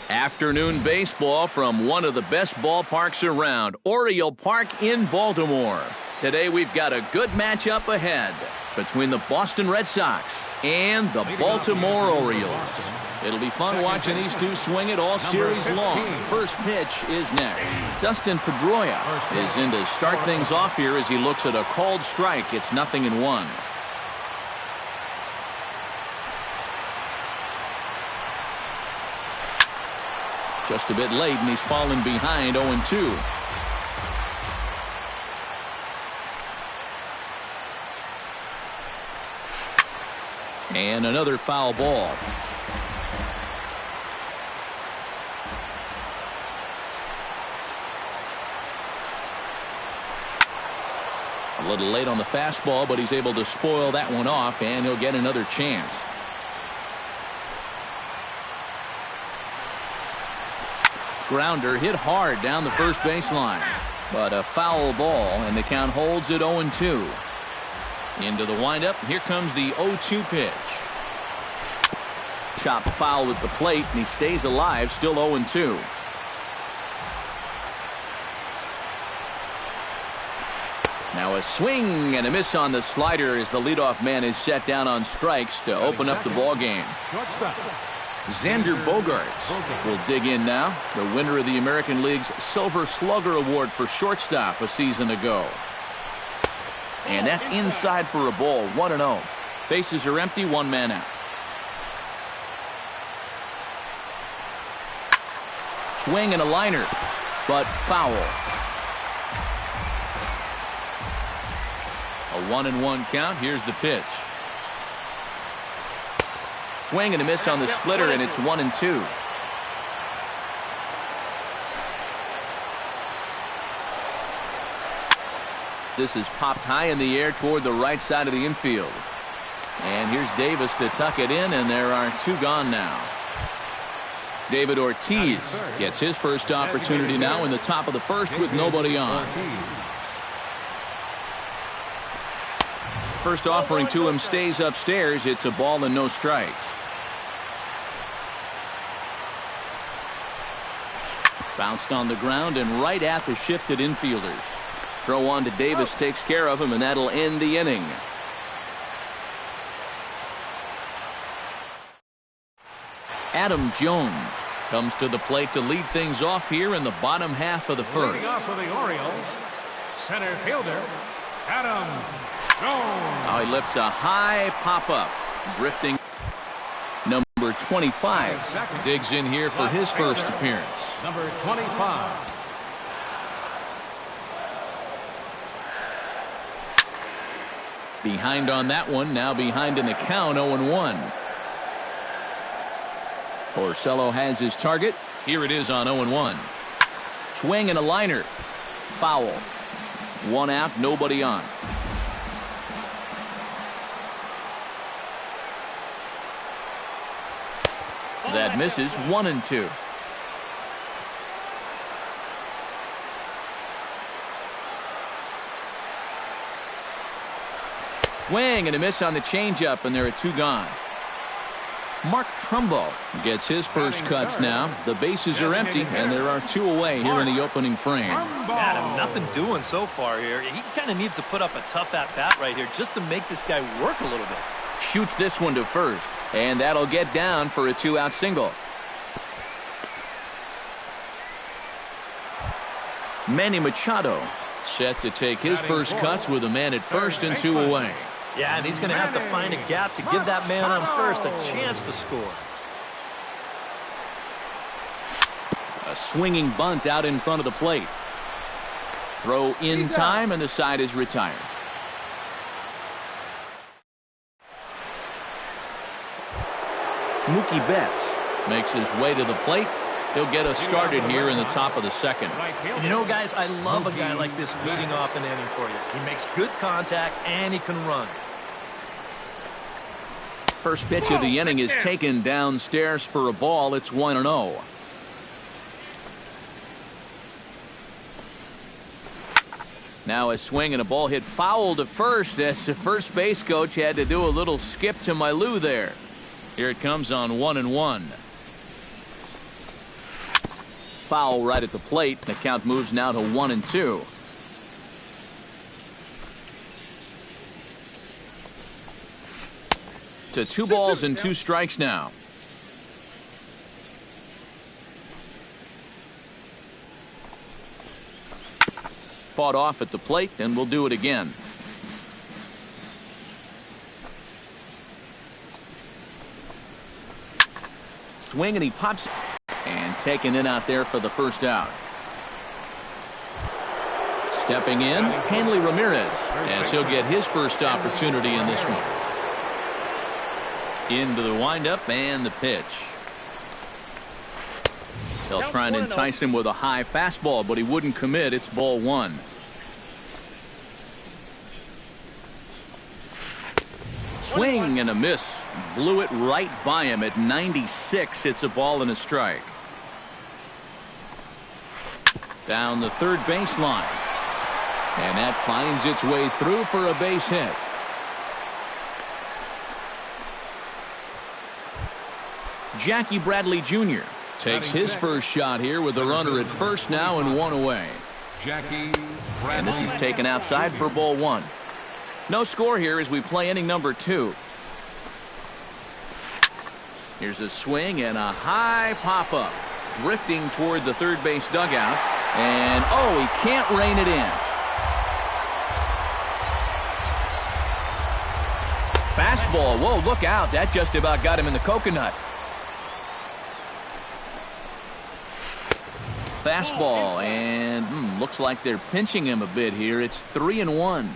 Afternoon baseball from one of the best ballparks around, Oriole Park in Baltimore. Today we've got a good matchup ahead between the Boston Red Sox and the Baltimore Orioles. It'll be fun watching these two swing it all series long. First pitch is next. Dustin Pedroia is in to start things off here as he looks at a called strike. It's 0-1. Just a bit late, and he's fallen behind 0-2. And another foul ball. A little late on the fastball, but he's able to spoil that one off, and he'll get another chance. Grounder hit hard down the first baseline, but a foul ball, and the count holds at 0-2. Into the windup, here comes the 0-2 pitch. Chopped foul at the plate, and he stays alive, still 0-2. Now a swing and a miss on the slider as the leadoff man is set down on strikes to open up the ball game. Xander Bogaerts will dig in now, the winner of the American League's Silver Slugger Award for shortstop a season ago. And that's inside for a ball, 1-0. Bases are empty, one man out. Swing and a liner, but foul. A 1-1 count. Here's the pitch. Swing and a miss on the splitter, and it's 1-2. This is popped high in the air toward the right side of the infield. And here's Davis to tuck it in, and there are two gone now. David Ortiz gets his first opportunity now in the top of the first with nobody on. First offering to him stays upstairs. It's a ball and no strikes. Bounced on the ground and right at the shifted infielders. Throw on to Davis takes care of him, and that'll end the inning. Adam Jones comes to the plate to lead things off here in the bottom half of the first. Leading off for the Orioles, center fielder Adam Jones. Now he lifts a high pop-up, drifting. Number 25 digs in here for his first appearance. Number 25. Behind on that one, now behind in the count, 0-1. Porcello has his target. Here it is on 0-1. Swing and a liner. Foul. One out, nobody on. That misses, 1-2. Swing and a miss on the changeup, and there are two gone. Mark Trumbo gets his first cuts now. The bases are empty, and there are two away here in the opening frame. Adam, nothing doing so far here. He kind of needs to put up a tough at-bat right here just to make this guy work a little bit. Shoots this one to first, and that'll get down for a two-out single. Manny Machado set to take his first cuts with a man at first and two away. Yeah, and he's going to have to find a gap to give that man on first a chance to score. A swinging bunt out in front of the plate. Throw in time, and the side is retired. Mookie Betts makes his way to the plate. He'll get us started here in the top of the second. And you know, guys, I love a guy like this leading off an inning for you. He makes good contact, and he can run. First pitch of the inning is taken downstairs for a ball. It's 1-0. Now a swing and a ball hit foul to first as the first base coach had to do a little skip to my loo there. Here it comes on 1-1. foul right at the plate. The count moves now to 1-2. To 2 balls and 2 strikes now. Fought off at the plate, and we'll do it again. Swing, and he pops and taken in out there for the first out. Stepping in, Hanley Ramirez, as he'll get his first opportunity in this one. Into the windup and the pitch. They'll try and entice him with a high fastball, but he wouldn't commit. It's ball 1. Swing and a miss. Blew it right by him at 96. It's a ball and a strike. Down the third baseline. And that finds its way through for a base hit. Jackie Bradley Jr. takes his first shot here with a runner at first now and 1 away. And this is taken outside for ball 1. No score here as we play inning number 2. Here's a swing and a high pop-up. Drifting toward the third base dugout. And, oh, he can't rein it in. Fastball. Whoa, look out. That just about got him in the coconut. Fastball, and looks like they're pinching him a bit here. It's 3-1.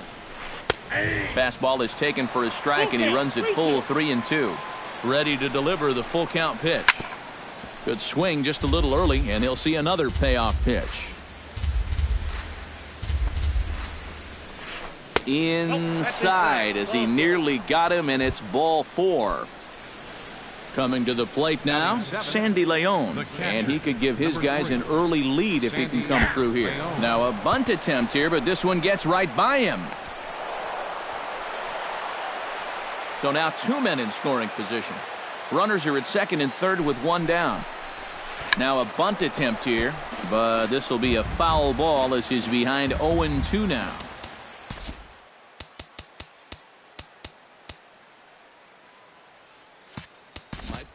Fastball is taken for a strike, and he runs it full 3-2. Ready to deliver the full count pitch. Good swing just a little early, and he'll see another payoff pitch. Inside as he nearly got him, and it's ball 4. Coming to the plate now, Sandy Leon, and he could give his guys an early lead if he can come through here. Now a bunt attempt here, but this one gets right by him. So now 2 men in scoring position. Runners are at second and third with 1 down. Now a bunt attempt here, but this will be a foul ball as he's behind 0-2 now.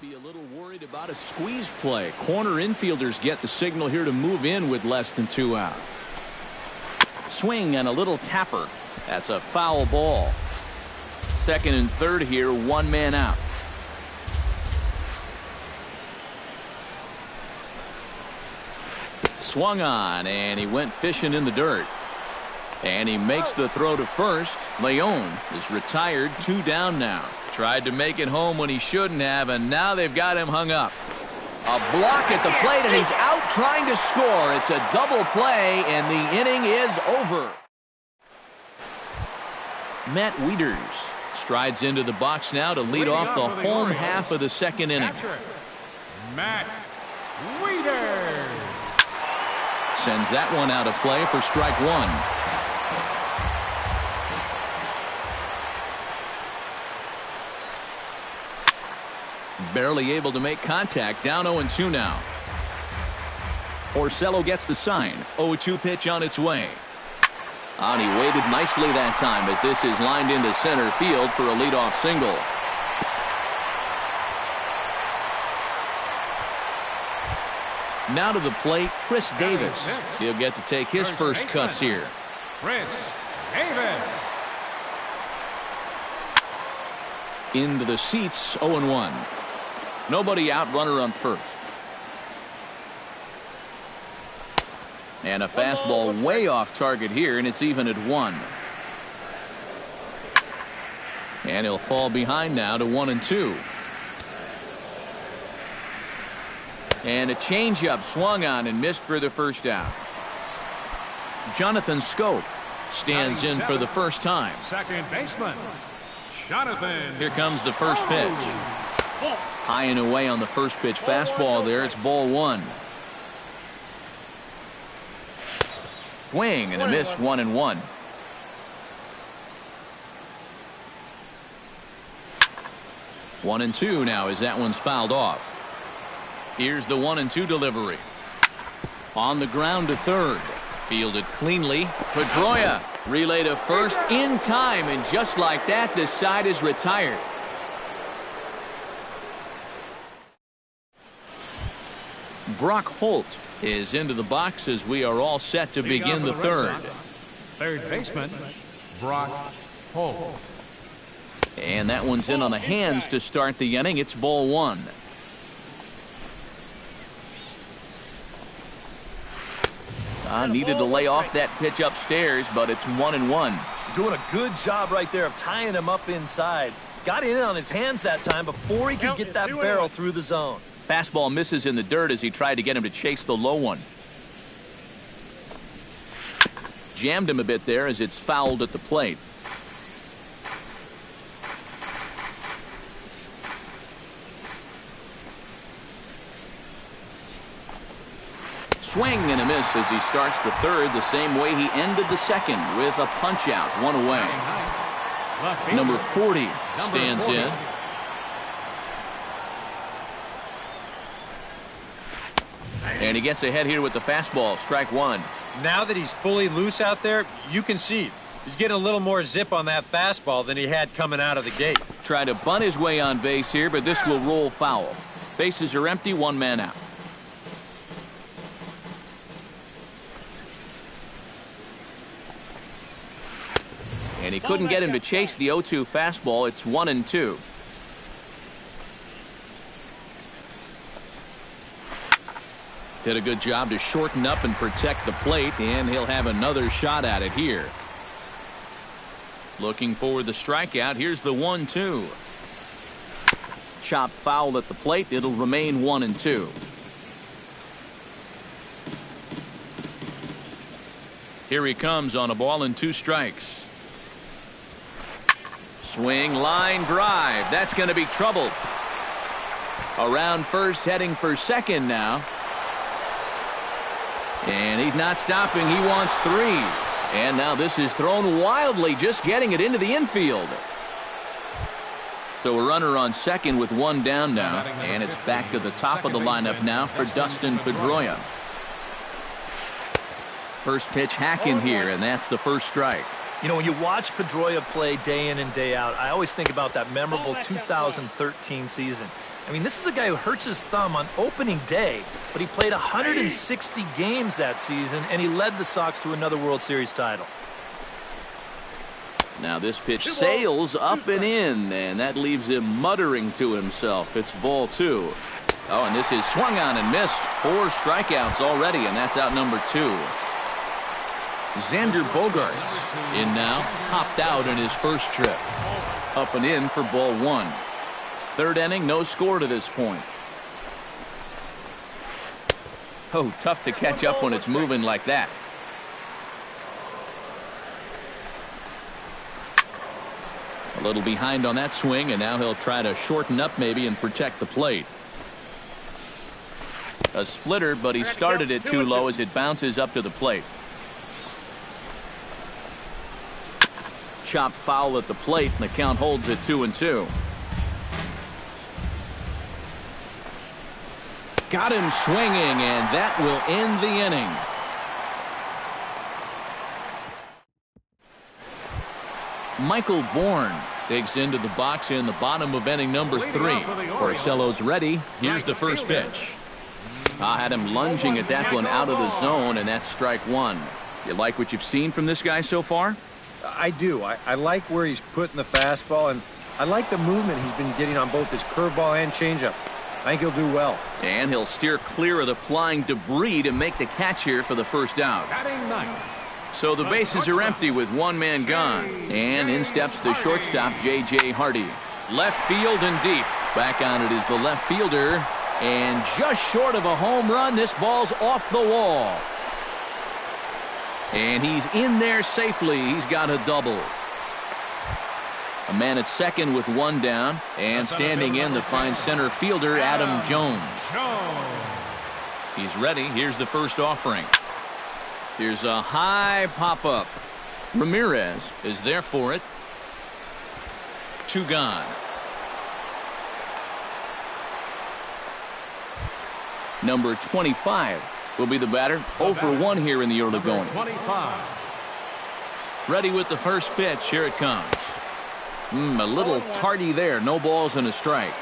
Be a little worried about a squeeze play. Corner infielders get the signal here to move in with less than 2 out. Swing and a little tapper. That's a foul ball. Second and third here, 1 man out. Swung on, and he went fishing in the dirt. And he makes the throw to first. Leon is retired, 2 down now. Tried to make it home when he shouldn't have, and now they've got him hung up. A block at the plate, and he's out trying to score. It's a double play, and the inning is over. Matt Wieters strides into the box now to lead off the home half of the second inning. Matt Wieters sends that one out of play for strike 1. Barely able to make contact. Down 0-2 now. Orsello gets the sign. 0-2 pitch on its way. And he waited nicely that time as this is lined into center field for a leadoff single. Now to the plate, Chris Davis. He'll get to take his first cuts here. Chris Davis. Into the seats, 0-1. Nobody out, runner on first. And a fastball way off target here, and it's even at 1. And he'll fall behind now to 1-2. And a changeup swung on and missed for the first out. Jonathan Scope stands in for the first time. Second baseman, Jonathan. Here comes the first pitch. High and away on the first pitch fastball there. It's ball 1. Swing and a miss, 1-1. One and two now as that one's fouled off. Here's the 1-2 delivery. On the ground to third. Fielded cleanly. Pedroia relay to first in time, and just like that, this side is retired. Brock Holt is into the box as we are all set to begin the third. Third baseman, Brock Holt. And that one's in on the hands to start the inning. It's ball one. Needed to lay off that pitch upstairs, but it's 1-1. Doing a good job right there of tying him up inside. Got in on his hands that time before he could get that barrel through the zone. Fastball misses in the dirt as he tried to get him to chase the low one. Jammed him a bit there as it's fouled at the plate. Swing and a miss as he starts the third the same way he ended the second with a punch out, one away. Number 40 stands in. And he gets ahead here with the fastball, strike one. Now that he's fully loose out there, you can see he's getting a little more zip on that fastball than he had coming out of the gate. Try to bunt his way on base here, but this will roll foul. Bases are empty, one man out. And he couldn't get him to chase the 0-2 fastball. It's 1-2. Did a good job to shorten up and protect the plate, and he'll have another shot at it here. Looking for the strikeout. Here's the 1-2. Chop foul at the plate. It'll remain 1-2. Here he comes on a ball and 2 strikes. Swing, line drive. That's going to be trouble. Around first, heading for second now. And he's not stopping. He wants 3. And now this is thrown wildly, just getting it into the infield. So a runner on second with 1 down now. And it's back to the top of the lineup now for Dustin Pedroia. First pitch hacking here, and that's the first strike. You know, when you watch Pedroia play day in and day out, I always think about that memorable 2013 season. I mean, this is a guy who hurts his thumb on opening day, but he played 160 games that season, and he led the Sox to another World Series title. Now this pitch sails up and in, and that leaves him muttering to himself. It's ball 2. Oh, and this is swung on and missed. 4 strikeouts already, and that's out number 2. Xander Bogaerts in now, hopped out in his first trip. Up and in for ball 1. Third inning, no score to this point. Oh, tough to catch up when it's moving like that. A little behind on that swing, and now he'll try to shorten up maybe and protect the plate. A splitter, but he started it too low as it bounces up to the plate. Chop foul at the plate, and the count holds at 2-2. Got him swinging, and that will end the inning. Michael Bourne digs into the box in the bottom of inning number 3. Porcello's ready. Here's the first pitch. Had him lunging at that one out of the zone, and that's strike 1. You like what you've seen from this guy so far? I do. I like where he's putting the fastball, and I like the movement he's been getting on both his curveball and changeup. I think he'll do well. And he'll steer clear of the flying debris to make the catch here for the first out. So the bases are empty with 1 man gone. And in steps the shortstop, J.J. Hardy. Left field and deep. Back on it is the left fielder. And just short of a home run, this ball's off the wall. And he's in there safely. He's got a double. A man at second with 1 down. And standing in the fine center fielder, Adam Jones. He's ready. Here's the first offering. Here's a high pop-up. Ramirez is there for it. 2 gone. Number 25 will be the batter. 0 for 1 here in the early going. 25. Ready with the first pitch. Here it comes. A little tardy there. No balls and a strike.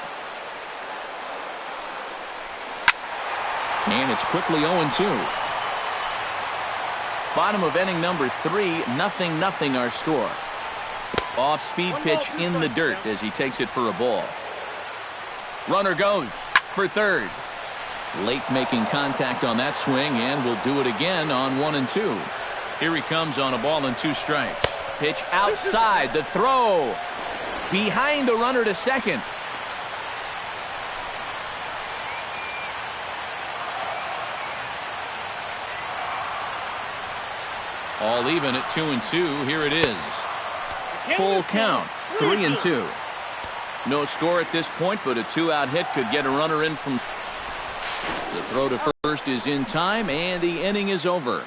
And it's quickly 0-2. Bottom of inning number 3. 0-0 our score. Off-speed pitch in the dirt as he takes it for a ball. Runner goes for third. Late making contact on that swing, and will do it again on 1-2. Here he comes on a ball and 2 strikes. Pitch outside. The throw. Behind the runner to second. All even at 2-2. Here it is. Full count. 3-2. No score at this point, but a 2-out hit could get a runner in from. The throw to first is in time, and the inning is over.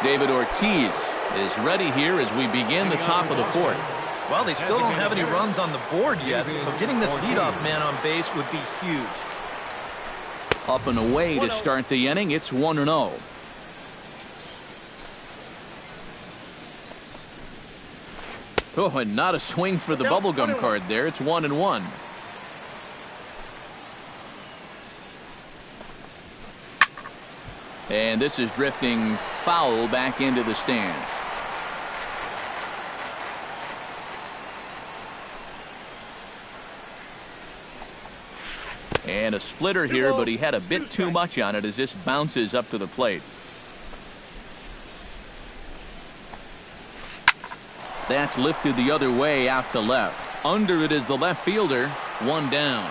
David Ortiz is ready here as we begin the top of the 4th. Well, they still don't have any runs on the board yet, so getting this leadoff man on base would be huge. Up and away to start the inning. It's 1-0. Oh, and not a swing for the bubblegum card there. It's 1-1. And this is drifting foul back into the stands. And a splitter here, but he had a bit too much on it as this bounces up to the plate. That's lifted the other way out to left. Under it is the left fielder. 1 down.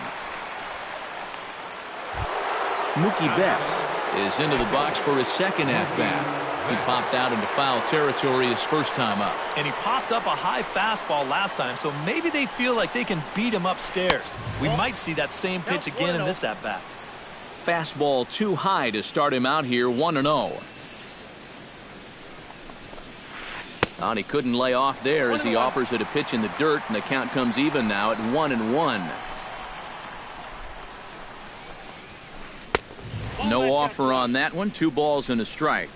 Mookie Betts is into the box for his second at-bat. He popped out into foul territory his first time up. And he popped up a high fastball last time, so maybe they feel like they can beat him upstairs. We might see that same pitch again in this at-bat. Fastball too high to start him out here. 1-0. And he couldn't lay off there as he offers it a pitch in the dirt, and the count comes even now at 1-1. No offer on that one. 2 balls and a strike.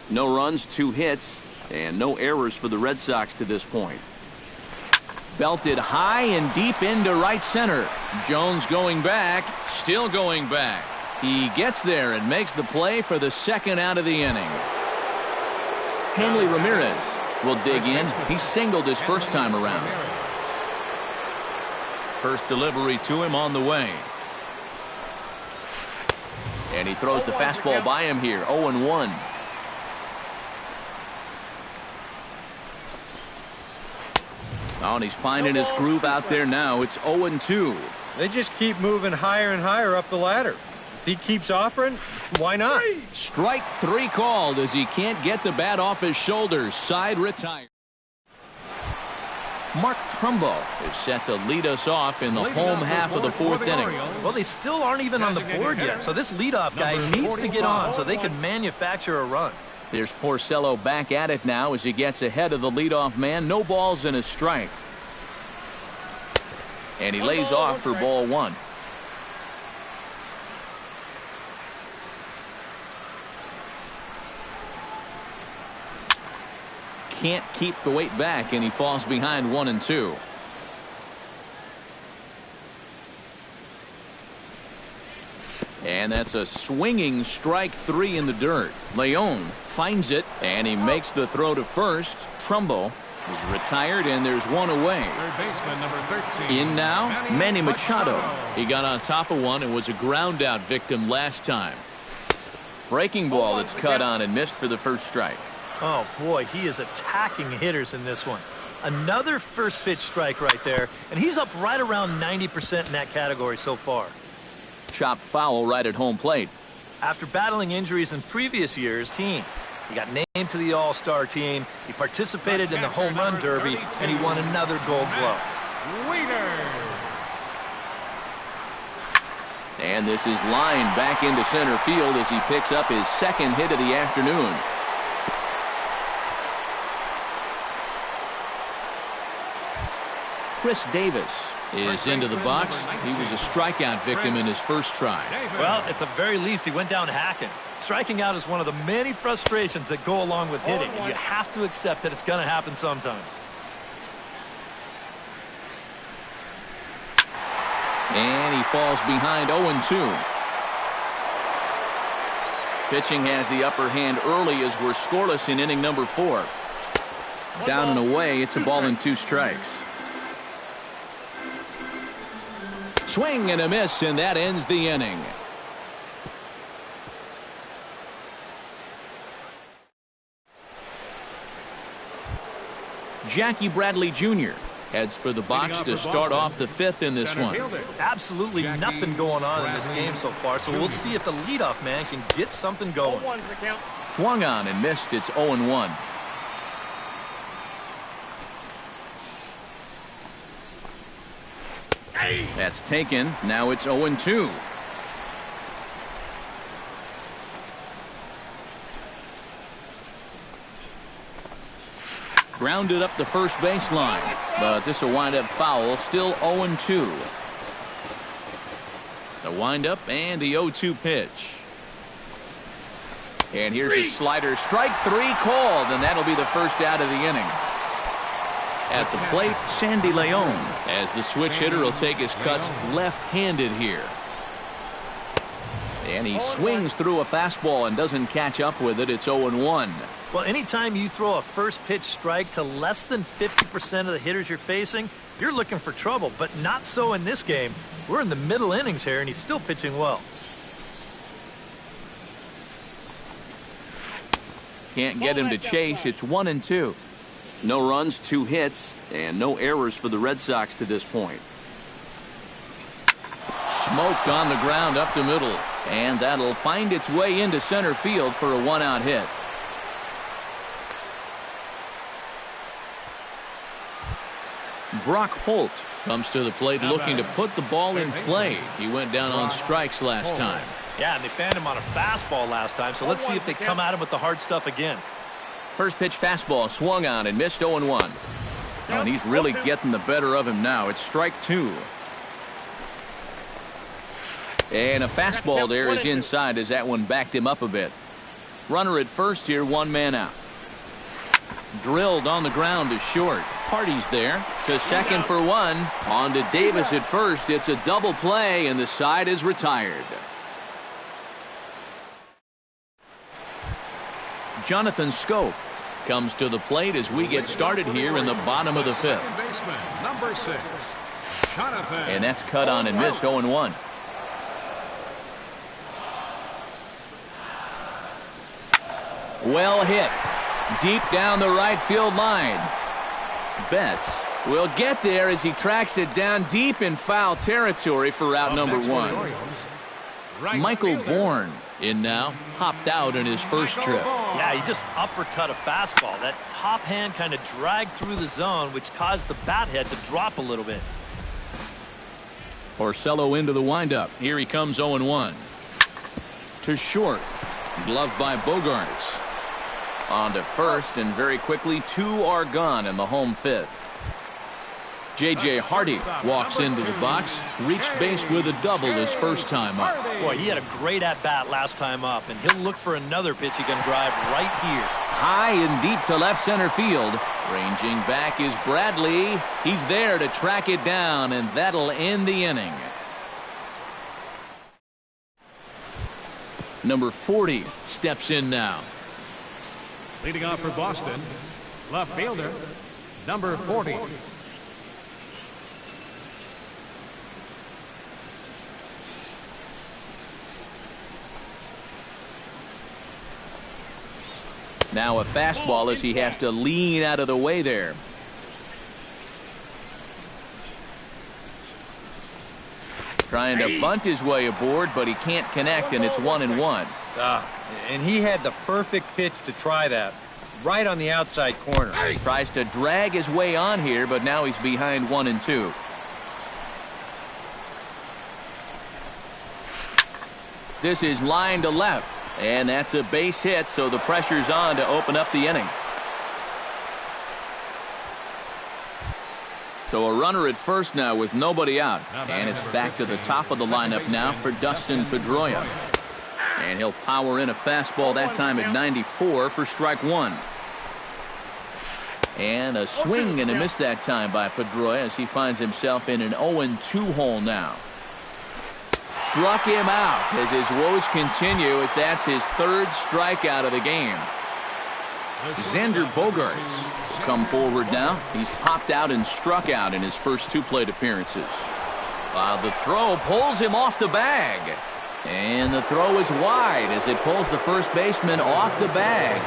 No runs, 2 hits, and no errors for the Red Sox to this point. Belted high and deep into right center. Jones going back, still going back. He gets there and makes the play for the second out of the inning. Hanley Ramirez will dig in. He singled his first time around. First delivery to him on the way. And he throws the fastball by him here. 0-1. Oh, and he's finding his groove out there now. It's 0-2. They just keep moving higher and higher up the ladder. If he keeps offering, why not? Strike 3 called as he can't get the bat off his shoulders. Side retired. Mark Trumbo is set to lead us off in the home half of the 4th inning. Well, they still aren't even on the board yet, so this leadoff guy needs to get on so they can manufacture a run. There's Porcello back at it now as he gets ahead of the leadoff man. No balls and a strike. And he lays off for ball 1. Can't keep the weight back, and he falls behind 1-2. And that's a swinging strike 3 in the dirt. Leon finds it, and he makes the throw to first. Trumbo is retired, and there's one away. Third baseman number 13. In now, Manny Machado. He got on top of one and was a ground-out victim last time. Breaking ball that's cut on and missed for the first strike. Oh, boy, he is attacking hitters in this one. Another first pitch strike right there, and he's up right around 90% in that category so far. Chopped foul right at home plate. After battling injuries in previous years, he got named to the All-Star team, he participated in the Home Run Derby, and he won another Gold Glove. And this is lined back into center field as he picks up his second hit of the afternoon. Chris Davis is into the box. He was a strikeout victim in his first try. Well, at the very least, he went down hacking. Striking out is one of the many frustrations that go along with hitting, and you have to accept that it's going to happen sometimes. And he falls behind 0-2. Pitching has the upper hand early as we're scoreless in inning number 4. Down and away, it's a ball and 2 strikes. Swing and a miss, and that ends the inning. Jackie Bradley Jr. heads for the box to start off the 5th in this one. Absolutely nothing going on in this game so far, so we'll see if the leadoff man can get something going. Swung on and missed. It's 0-1. That's taken. Now it's 0-2. Grounded up the first baseline, but this will wind up foul. Still 0-2. The windup and the 0-2 pitch. And here's a slider. Strike 3 called, and that'll be the first out of the inning. At the plate, Sandy Leon, as the switch hitter will take his cuts left-handed here. And he swings through a fastball and doesn't catch up with it. It's 0-1. Well, anytime you throw a first pitch strike to less than 50% of the hitters you're facing, you're looking for trouble, but not so in this game. We're in the middle innings here, and he's still pitching well. Can't get him to chase. It's 1-2. No runs, 2 hits, and no errors for the Red Sox to this point. Smoked on the ground up the middle, and that'll find its way into center field for a 1-out hit. Brock Holt comes to the plate looking to put the ball in play. He went down on strikes last time. Yeah, and they fanned him on a fastball last time, so let's see if they come at him with the hard stuff again. First pitch fastball swung on and missed 0-1. And he's really getting the better of him now. It's strike 2. And a fastball there is inside as that one backed him up a bit. Runner at first here, 1 man out. Drilled on the ground to short. Hardy's there to second for 1. On to Davis at first. It's a double play, and the side is retired. Jonathan Scope comes to the plate as we get started here in the bottom of the 5th. Number 6, Jonathan. And that's cut on and missed. 0-1. Well hit. Deep down the right field line. Betts will get there as he tracks it down deep in foul territory for out number 1. Michael Bourne in now. Hopped out in his first trip. Yeah, he just uppercut a fastball. That top hand kind of dragged through the zone, which caused the bat head to drop a little bit. Porcello into the windup. Here he comes 0-1. To short. Gloved by Bogarts. On to first, and very quickly 2 are gone in the home 5th. J.J. Hardy walks into the box, reached base with a double his first time up. Boy, he had a great at-bat last time up, and he'll look for another pitch he can drive right here. High and deep to left center field. Ranging back is Bradley. He's there to track it down, and that'll end the inning. Number 40 steps in now. Leading off for Boston, left fielder, number 40. Now a fastball as he has to lean out of the way there. Trying to bunt his way aboard, but he can't connect, and it's 1-1. And he had the perfect pitch to try that. Right on the outside corner. Tries to drag his way on here, but now he's behind 1-2. This is line to left. And that's a base hit, so the pressure's on to open up the inning. So a runner at first now with nobody out. And it's back to the top of the lineup now for Dustin Pedroia. And he'll power in a fastball that time at 94 for strike one. And a swing and a miss that time by Pedroia as he finds himself in an 0-2 hole now. Struck him out as his woes continue as that's his third strikeout of the game. Xander Bogaerts will come forward now. He's popped out and struck out in his first two plate appearances. The throw pulls him off the bag. And the throw is wide as it pulls the first baseman off the bag.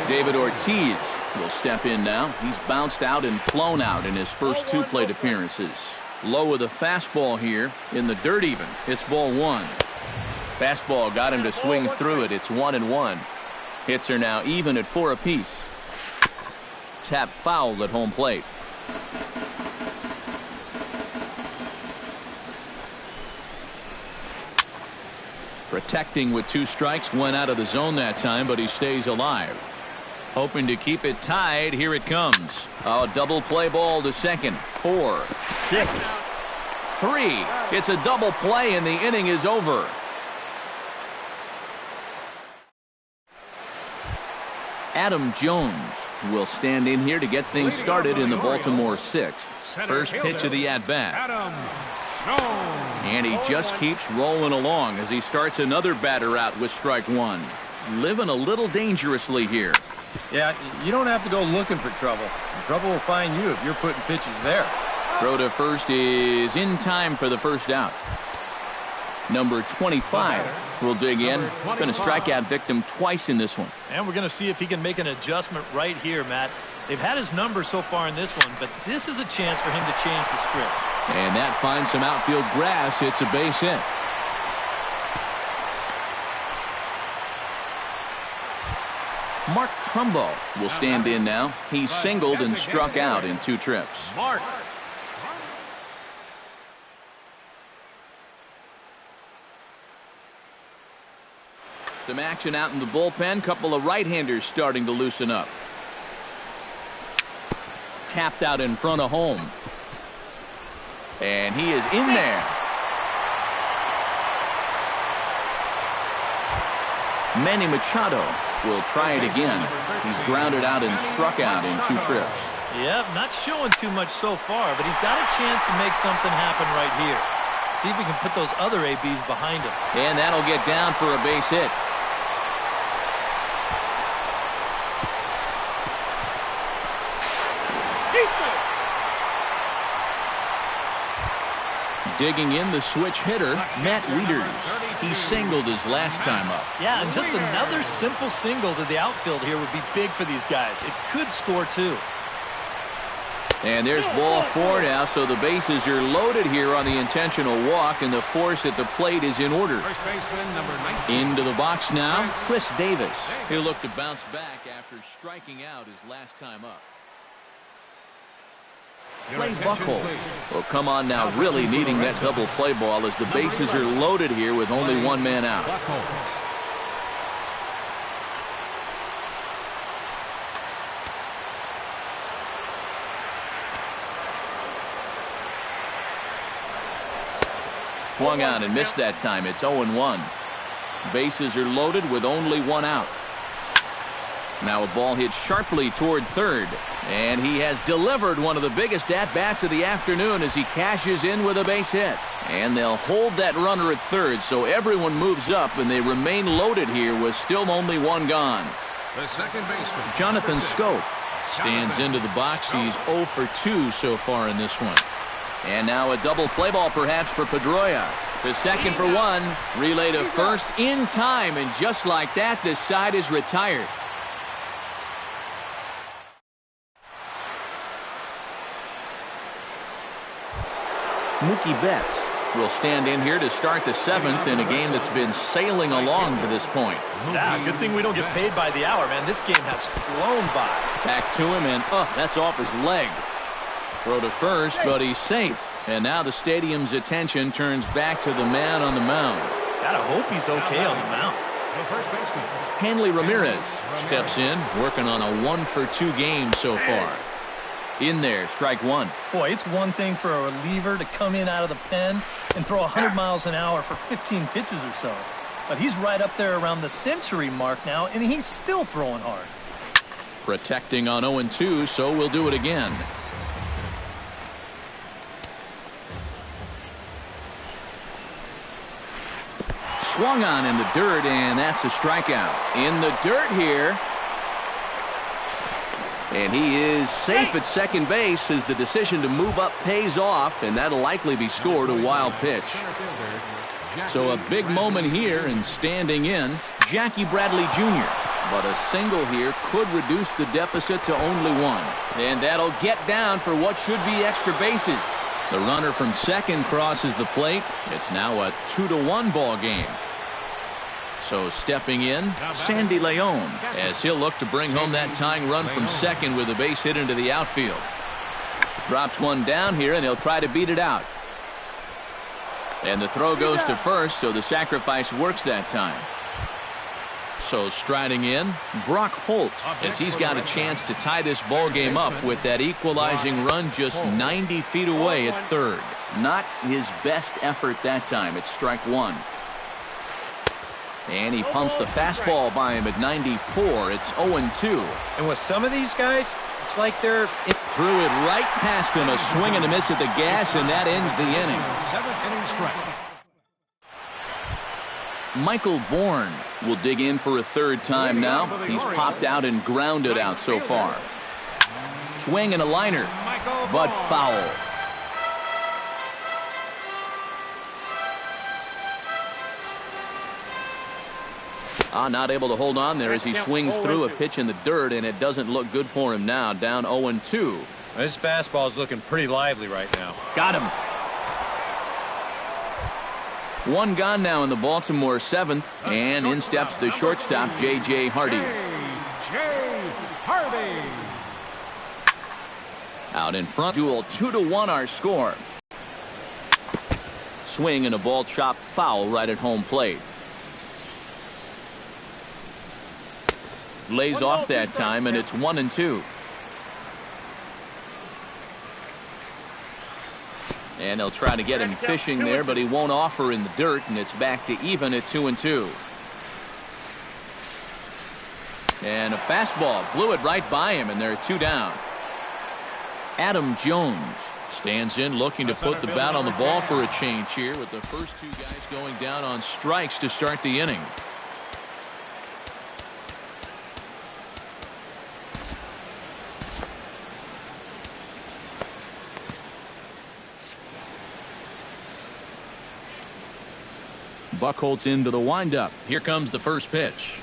David Ortiz will step in now. He's bounced out and flown out in his first two plate appearances. Low with a fastball here in the dirt even. It's ball one. Fastball got him to swing through it. It's 1-1. Hits are now even at 4 apiece. Tap fouled at home plate. Protecting with 2 strikes, went out of the zone that time, but he stays alive. Hoping to keep it tied. Here it comes. A double play ball to second. 4, 6, 3. It's a double play and the inning is over. Adam Jones will stand in here to get things started in the Baltimore 6th. First pitch of the at-bat. And he just keeps rolling along as he starts another batter out with strike one. Living a little dangerously here. Yeah, you don't have to go looking for trouble. Trouble will find you if you're putting pitches there. Throw to first is in time for the first out. Number 25 will dig in. Been a strikeout victim twice in this one. And we're going to see if he can make an adjustment right here, Matt. They've had his number so far in this one, but this is a chance for him to change the script. And that finds some outfield grass. It's a base hit. Mark Trumbo will stand in now. He's singled and struck out in 2 trips. Some action out in the bullpen. Couple of right-handers starting to loosen up. Tapped out in front of home. And he is in there. Manny Machado will try it again. He's grounded out and struck out in 2 trips. Yep, not showing too much so far, but he's got a chance to make something happen right here. See if he can put those other ABs behind him. And that'll get down for a base hit. Digging in the switch hitter, Matt Wieters. He singled his last time up. Yeah, and just another simple single to the outfield here would be big for these guys. It could score 2. And there's ball 4 now, so the bases are loaded here on the intentional walk, and the force at the plate is in order. First baseman, number 19. Into the box now, Chris Davis. He'll look to bounce back after striking out his last time up. Clay Buchholz will come on now, really needing that double play ball as the bases are loaded here with only 1 man out. Swung on and missed that time. It's 0-1. Bases are loaded with only 1 out. Now a ball hit sharply toward third. And he has delivered one of the biggest at-bats of the afternoon as he cashes in with a base hit. And they'll hold that runner at third, so everyone moves up, and they remain loaded here with still only 1 gone. The second baseman, Jonathan Scope stands into the box. He's 0 for 2 so far in this one. And now a double play ball perhaps for Pedroia. The second for 1. Relay to first in time, and just like that, this side is retired. Mookie Betts will stand in here to start the 7th in a game that's been sailing along to this point. Yeah, good thing we don't get paid by the hour, man. This game has flown by. Back to him, and that's off his leg. Throw to first, but he's safe. And now the stadium's attention turns back to the man on the mound. Gotta hope he's okay on the mound. the first baseman. Hanley Ramirez steps in, working on a 1 for 2 game so far. In there, strike one. Boy, it's one thing for a reliever to come in out of the pen and throw 100 miles an hour for 15 pitches or so. But he's right up there around the century mark now, and he's still throwing hard. Protecting on 0-2, so we'll do it again. Swung on in the dirt, and that's a strikeout. In the dirt here. And he is safe at second base as the decision to move up pays off, and that'll likely be scored a wild pitch. So a big moment here, and standing in, Jackie Bradley Jr. But a single here could reduce the deficit to only one. And that'll get down for what should be extra bases. The runner from second crosses the plate. It's now a 2-1 ball game. So stepping in, Sandy Leon, as he'll look to bring home that tying run from second with a base hit into the outfield. Drops one down here, and he'll try to beat it out. And the throw goes to first, so the sacrifice works that time. So striding in, Brock Holt, as he's got a chance to tie this ball game up with that equalizing run just 90 feet away at third. Not his best effort that time. It's strike one. And he pumps the fastball by him at 94. It's 0-2. And with some of these guys, it's like they're... Threw it right past him. A swing and a miss at the gas, and that ends the inning. 7th inning stretch. Michael Bourne will dig in for a third time now. He's popped out and grounded out so far. Swing and a liner, but foul. Not able to hold on there as he swings through a pitch in the dirt, and it doesn't look good for him now. Down 0-2. This fastball is looking pretty lively right now. Got him. One gone now in the Baltimore 7th, and in steps the shortstop, J.J. Hardy. J.J. Hardy. Out in front, duel 2-1 our score. Swing and a ball chopped foul right at home plate. Lays off that time, and it's 1-2. And they'll try to get him fishing there, but he won't offer in the dirt, and it's back to even at 2-2. And a fastball blew it right by him, and they're two down. Adam Jones stands in, looking to put the bat on the ball for a change here, with the first two guys going down on strikes to start the inning. Buckholz into the windup. Here comes the first pitch.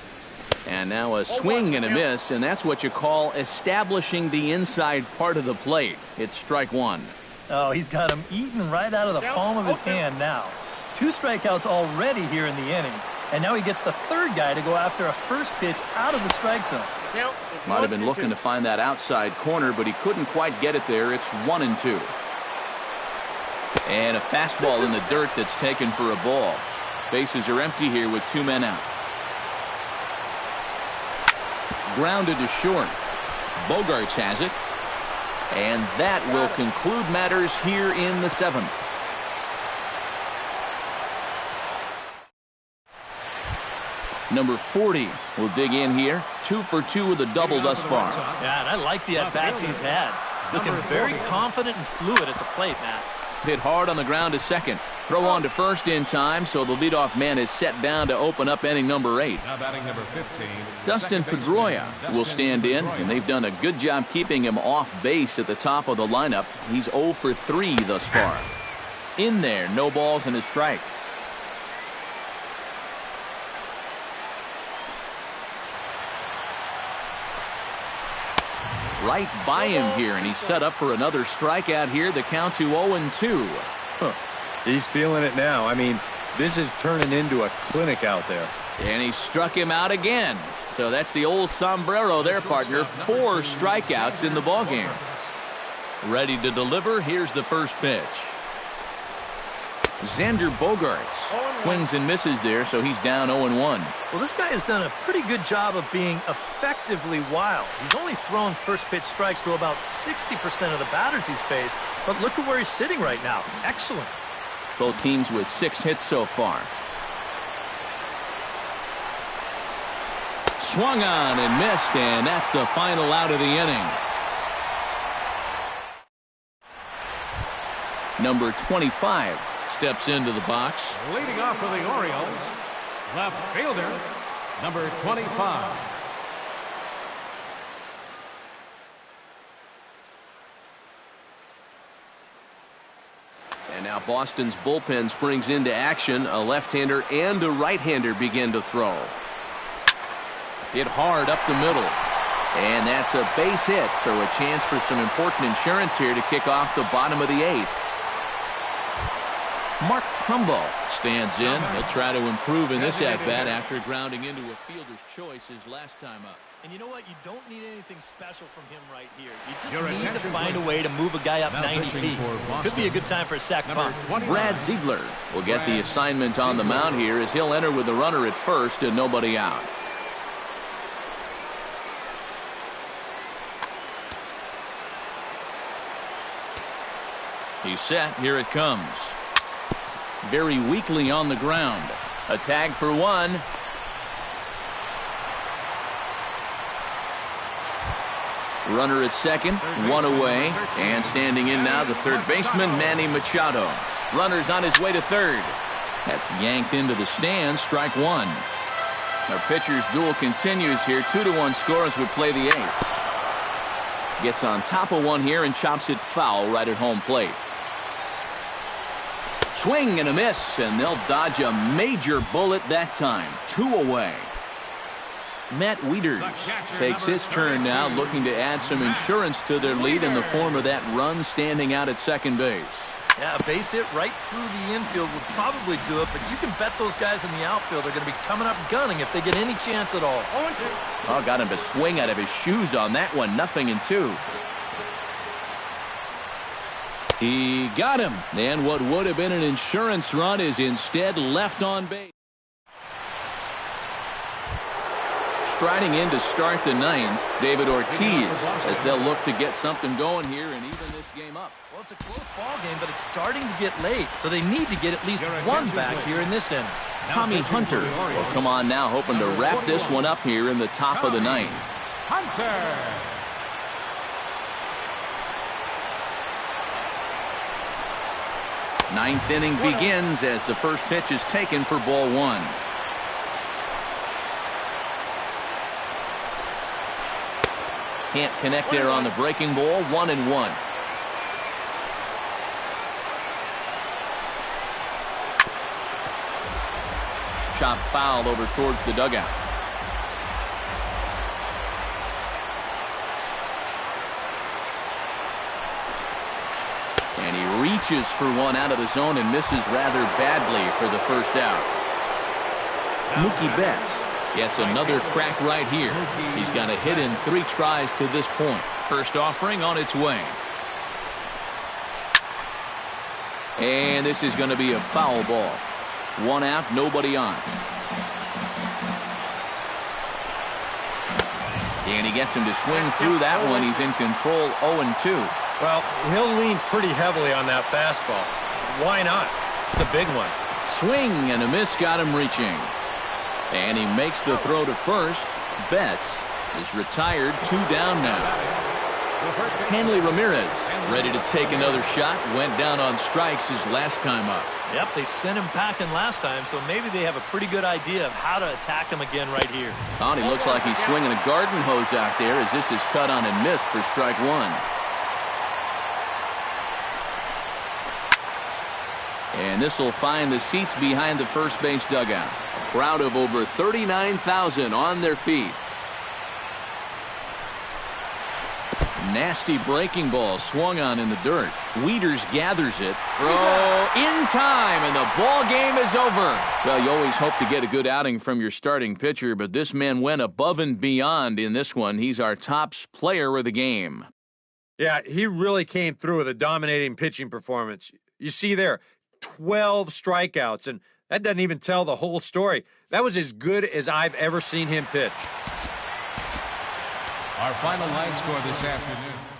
And now a swing and a miss, and that's what you call establishing the inside part of the plate. It's strike one. Oh, he's got him eaten right out of the palm of his hand now. 2 strikeouts already here in the inning, and now he gets the third guy to go after a first pitch out of the strike zone. Might have been looking to find that outside corner, but he couldn't quite get it there. It's 1-2. And a fastball in the dirt that's taken for a ball. Bases are empty here with 2 men out. Grounded to short. Bogarts has it. And that will conclude matters here in the 7th. Number 40 will dig in here. 2 for 2 with a double thus far. Yeah, and I like the at-bats he's had. Looking very confident and fluid at the plate, Matt. Hit hard on the ground to second. Throw on to first in time, so the leadoff man is set down to open up inning number 8. Now batting number 15. Dustin Pedroia will stand in, and they've done a good job keeping him off base at the top of the lineup. He's 0 for 3 thus far. In there, no balls and a strike. Right by him here, and he's set up for another strikeout here. The count to 0-2. He's feeling it now. I mean, this is turning into a clinic out there. And he struck him out again. So that's the old sombrero there, partner. 4 strikeouts in the ballgame. Ready to deliver. Here's the first pitch. Xander Bogaerts swings and misses there, so he's down 0-1. Well, this guy has done a pretty good job of being effectively wild. He's only thrown first pitch strikes to about 60% of the batters he's faced, but look at where he's sitting right now. Excellent. Both teams with 6 hits so far. Swung on and missed, and that's the final out of the inning. Number 25 steps into the box. Leading off for the Orioles, left fielder, number 25. And now Boston's bullpen springs into action. A left-hander and a right-hander begin to throw. Hit hard up the middle. And that's a base hit, so a chance for some important insurance here to kick off the bottom of the 8th. Mark Trumbo stands in. He'll try to improve in this at-bat after grounding into a fielder's choice his last time up. And you know what? You don't need anything special from him right here. You just need to find a way to move a guy up 90 feet. Could be a good time for a sac bunt. Brad Ziegler will get the assignment on the mound here as he'll enter with the runner at first and nobody out. He's set. Here it comes. Very weakly on the ground. A tag for 1. Runner at second, 1 away. And standing in now, the third baseman, Manny Machado. Runner's on his way to third. That's yanked into the stands, strike 1. Our pitcher's duel continues here. 2-1 score as we play the 8th. Gets on top of one here and chops it foul right at home plate. Swing and a miss, and they'll dodge a major bullet that time. 2 away. Matt Wieters takes his turn now, looking to add some insurance to their lead in the form of that run standing out at second base. Yeah, a base hit right through the infield would probably do it, but you can bet those guys in the outfield are going to be coming up gunning if they get any chance at all. Oh, got him to swing out of his shoes on that one. 0-2. He got him, and what would have been an insurance run is instead left on base. Striding in to start the 9th, David Ortiz, as they'll look to get something going here and even this game up. Well, it's a close ball game, but it's starting to get late, so they need to get at least one back here in this inning. Tommy Hunter will come on now, hoping to wrap this one up here in the top of the 9th. Hunter. 9th inning begins as the first pitch is taken for ball 1. Can't connect there on the breaking ball. 1-1. Chop foul over towards the dugout. And he reaches for one out of the zone and misses rather badly for the first out. Mookie Betts gets another crack right here. He's got a hit in 3 tries to this point. First offering on its way. And this is going to be a foul ball. 1 out, nobody on. And he gets him to swing through that one. He's in control. 0-2. Well, he'll lean pretty heavily on that fastball. Why not? It's a big one. Swing and a miss got him reaching. And he makes the throw to first. Betts is retired. 2 down now. Hanley Ramirez ready to take another shot. Went down on strikes his last time up. Yep, they sent him packing last time, so maybe they have a pretty good idea of how to attack him again right here. Oh, he looks like he's swinging a garden hose out there as this is cut on and missed for strike 1. And this will find the seats behind the first base dugout. A crowd of over 39,000 on their feet. Nasty breaking ball swung on in the dirt. Wieters gathers it. Throw in time, and the ball game is over. Well, you always hope to get a good outing from your starting pitcher, but this man went above and beyond in this one. He's our top player of the game. Yeah, he really came through with a dominating pitching performance. You see there, 12 strikeouts, and that doesn't even tell the whole story. That was as good as I've ever seen him pitch. Our final line score this afternoon.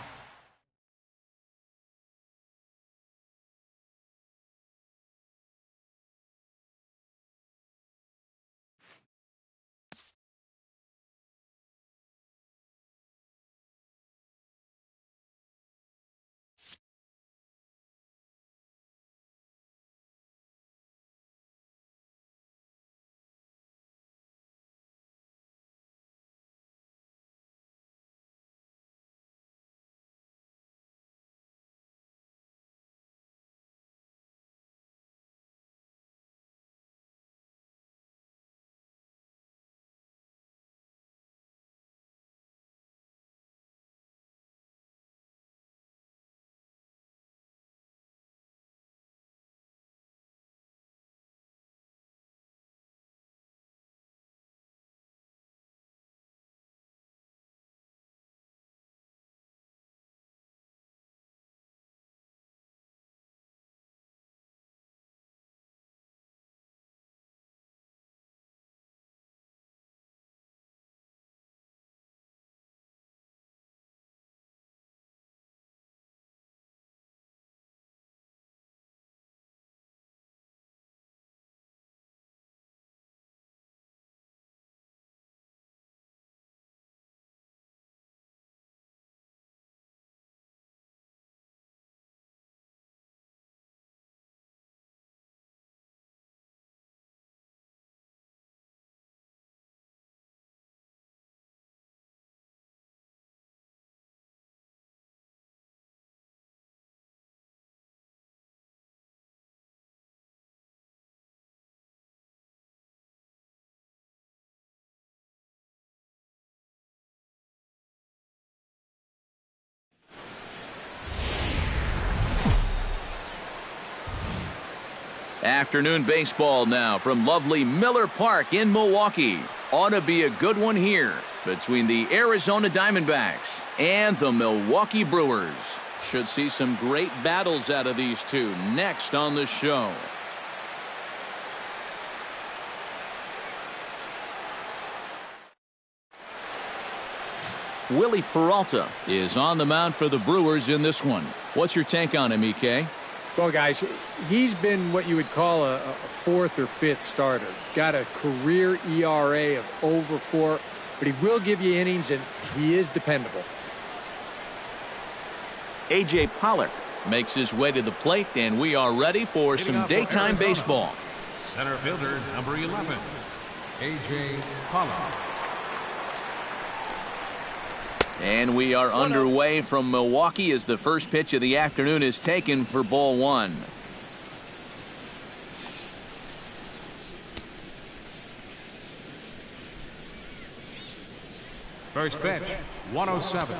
Afternoon baseball now from lovely Miller Park in Milwaukee. Ought to be a good one here between the Arizona Diamondbacks and the Milwaukee Brewers. Should see some great battles out of these two next on the show. Willie Peralta is on the mound for the Brewers in this one. What's your take on him, EK? Well, guys, he's been what you would call a fourth or fifth starter. Got a career ERA of over 4, but he will give you innings, and he is dependable. A.J. Pollock makes his way to the plate, and we are ready for some daytime baseball. Center fielder, number 11, A.J. Pollock. And we are underway from Milwaukee as the first pitch of the afternoon is taken for ball one. First pitch, 107.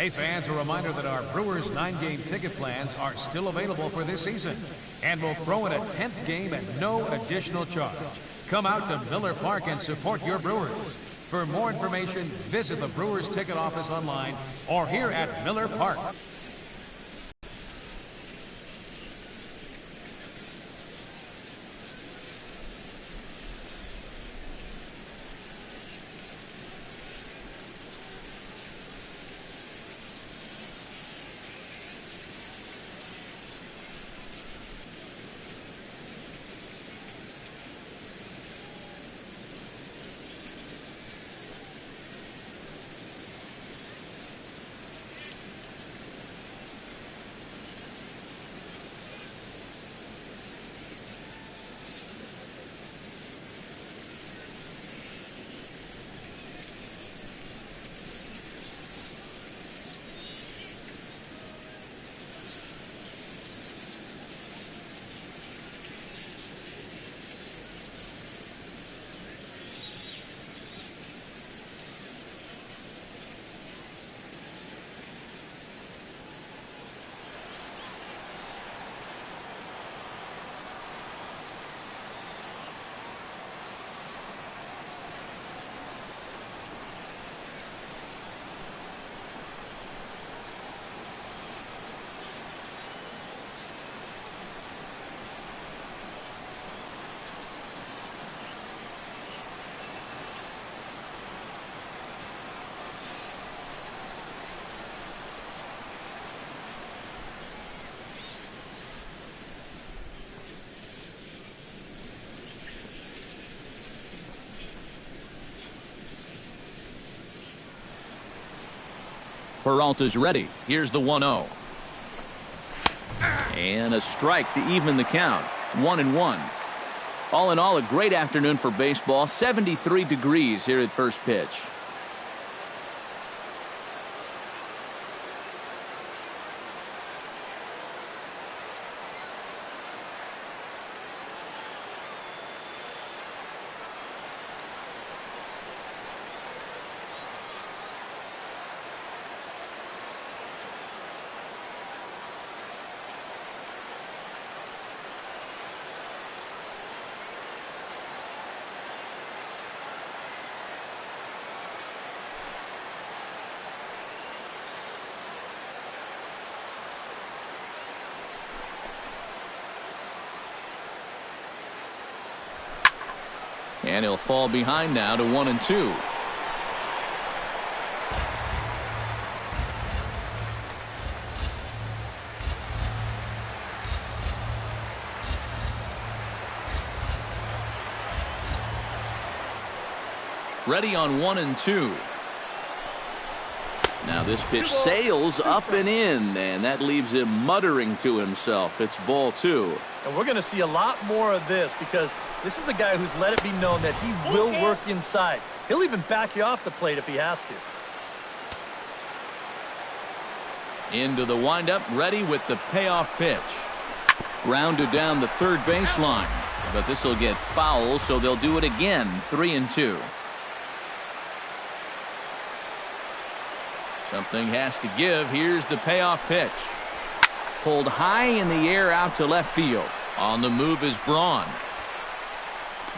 Hey fans, a reminder that our Brewers 9-game ticket plans are still available for this season. And we'll throw in a 10th game at no additional charge. Come out to Miller Park and support your Brewers. For more information, visit the Brewers ticket office online or here at Miller Park. Peralta's ready. Here's the 1-0. And a strike to even the count. 1-1. All in all, a great afternoon for baseball. 73 degrees here at first pitch. And he'll fall behind now to 1-2. Ready on 1-2. Now this pitch sails up and in, and that leaves him muttering to himself. It's ball 2. And we're going to see a lot more of this because this is a guy who's let it be known that he will work inside. He'll even back you off the plate if he has to. Into the windup, ready with the payoff pitch. Grounded down the third baseline. But this will get foul, so they'll do it again. 3-2. Something has to give. Here's the payoff pitch. Pulled high in the air out to left field. On the move is Braun.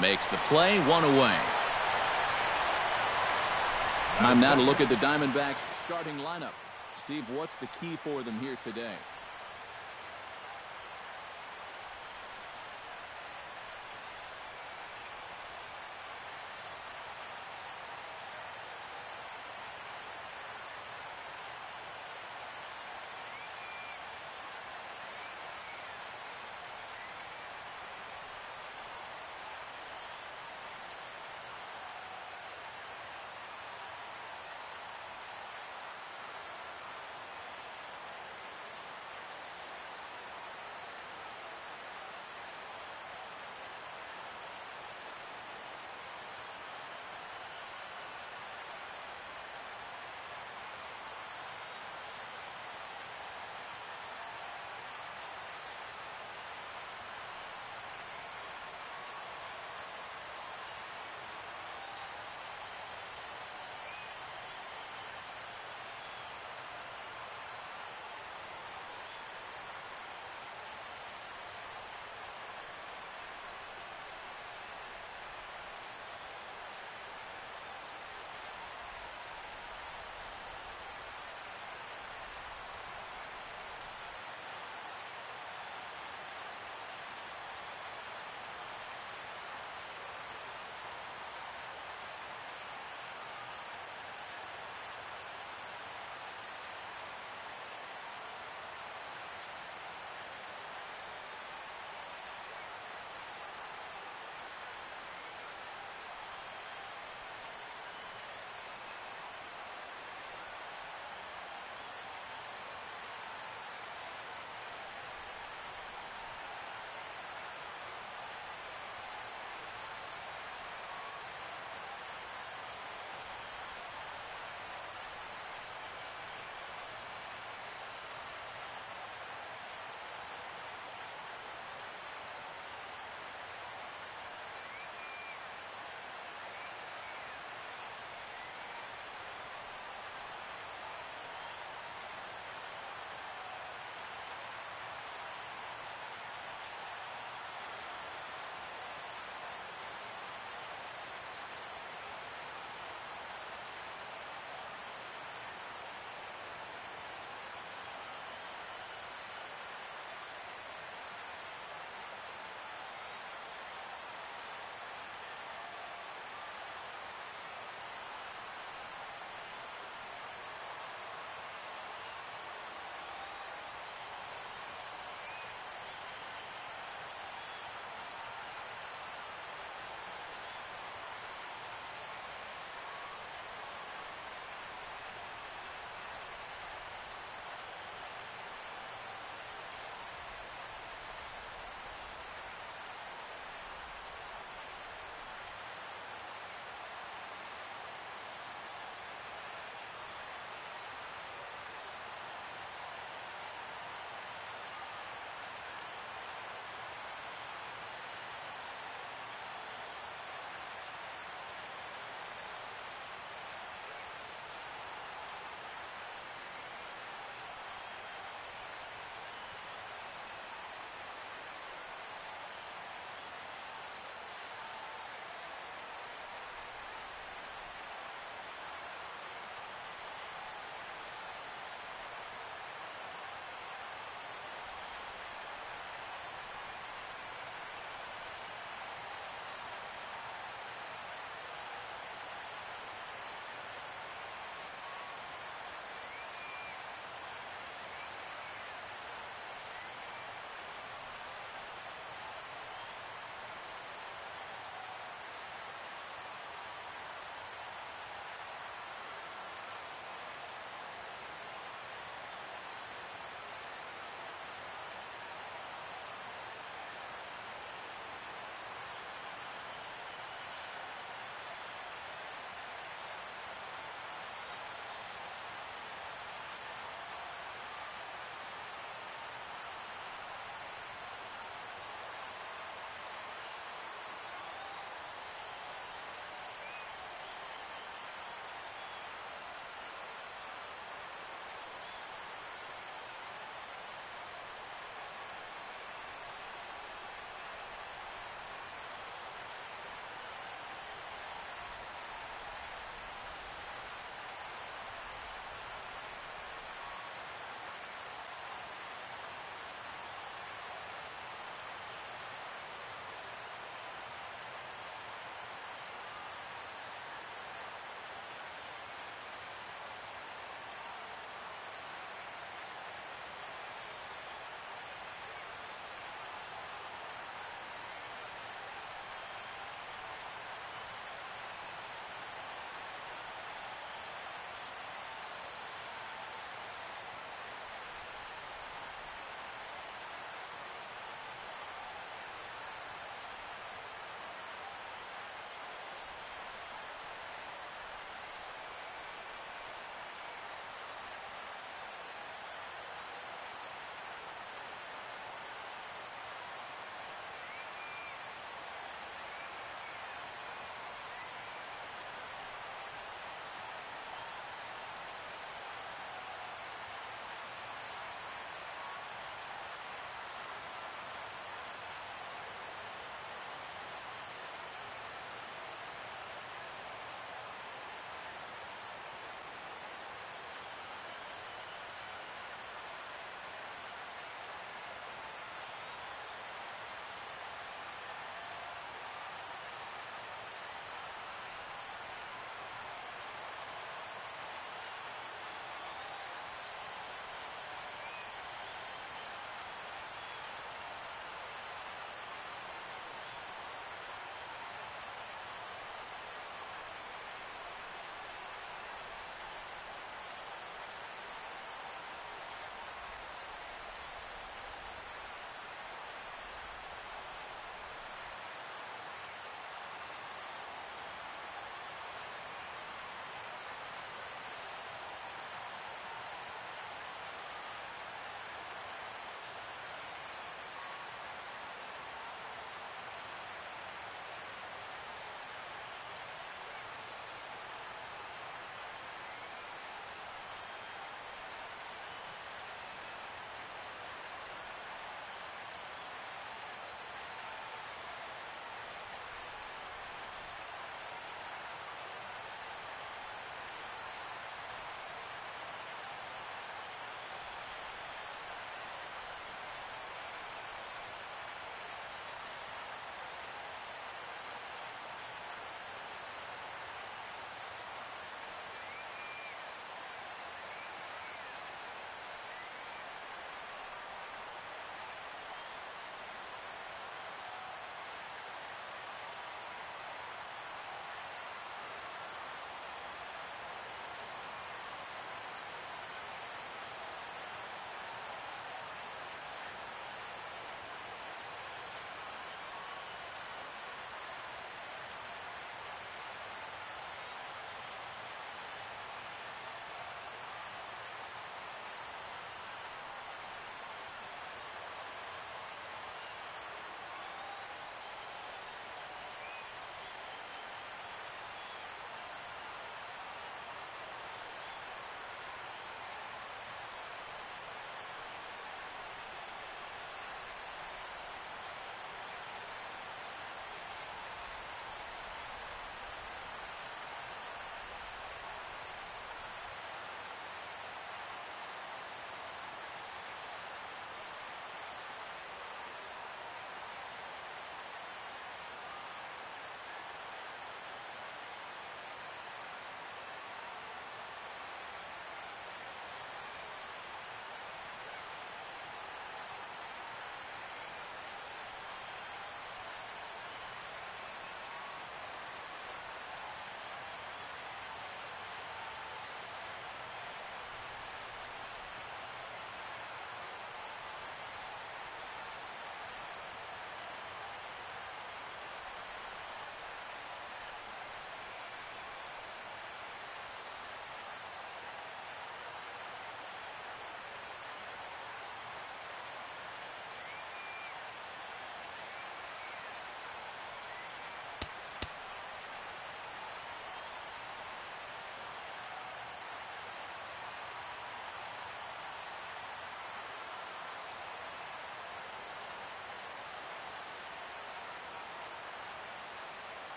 Makes the play, 1 away. Time now to look at the Diamondbacks starting lineup. Steve, what's the key for them here today?